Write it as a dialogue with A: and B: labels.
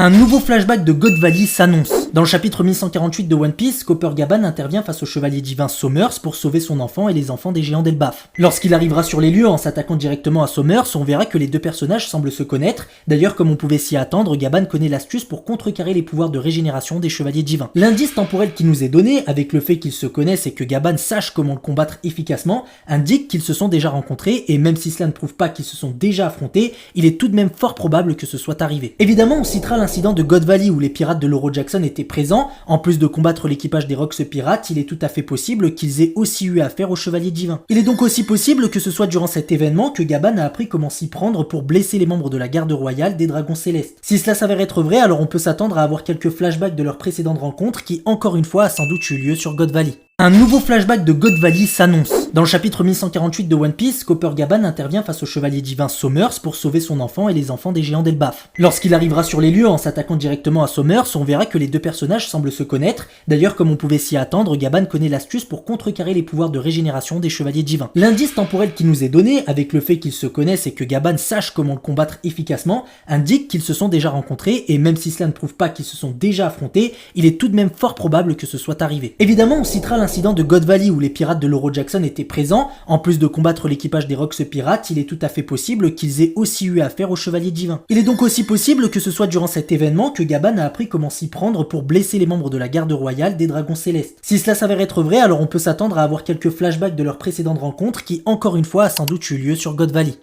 A: Un nouveau flashback de God Valley s'annonce. Dans le chapitre 1148 de One Piece, Copper Gaban intervient face au chevalier divin Sommers pour sauver son enfant et les enfants des géants d'Elbaf. Lorsqu'il arrivera sur les lieux en s'attaquant directement à Sommers, on verra que les deux personnages semblent se connaître. D'ailleurs, comme on pouvait s'y attendre, Gaban connaît l'astuce pour contrecarrer les pouvoirs de régénération des chevaliers divins. L'indice temporel qui nous est donné, avec le fait qu'ils se connaissent et que Gaban sache comment le combattre efficacement, indique qu'ils se sont déjà rencontrés, et même si cela ne prouve pas qu'ils se sont déjà affrontés, il est tout de même fort probable que ce soit arrivé. Évidemment, on citera l'incident de God Valley où les pirates de l'Oro Jackson étaient présents. En plus de combattre l'équipage des Rocks pirates, il est tout à fait possible qu'ils aient aussi eu affaire aux chevaliers divins. Il est donc aussi possible que ce soit durant cet événement que Gaban a appris comment s'y prendre pour blesser les membres de la garde royale des dragons célestes. Si cela s'avère être vrai, alors on peut s'attendre à avoir quelques flashbacks de leur précédente rencontre qui, encore une fois, a sans doute eu lieu sur God Valley. Un nouveau flashback de God Valley s'annonce. Dans le chapitre 1148 de One Piece, Copper Gaban intervient face au chevalier divin Sommers pour sauver son enfant et les enfants des géants d'Elbaf. Lorsqu'il arrivera sur les lieux en s'attaquant directement à Sommers, on verra que les deux personnages semblent se connaître. D'ailleurs, comme on pouvait s'y attendre, Gaban connaît l'astuce pour contrecarrer les pouvoirs de régénération des chevaliers divins. L'indice temporel qui nous est donné, avec le fait qu'ils se connaissent et que Gaban sache comment le combattre efficacement, indique qu'ils se sont déjà rencontrés, et même si cela ne prouve pas qu'ils se sont déjà affrontés, il est tout de même fort probable que ce soit arrivé. Évidemment, on citera l'incident de God Valley où les pirates de l'Oro Jackson étaient présents. En plus de combattre l'équipage des Rocks pirates, il est tout à fait possible qu'ils aient aussi eu affaire aux chevaliers divins. Il est donc aussi possible que ce soit durant cet événement que Gaban a appris comment s'y prendre pour blesser les membres de la garde royale des dragons célestes. Si cela s'avère être vrai, alors on peut s'attendre à avoir quelques flashbacks de leur précédente rencontre qui, encore une fois, a sans doute eu lieu sur God Valley.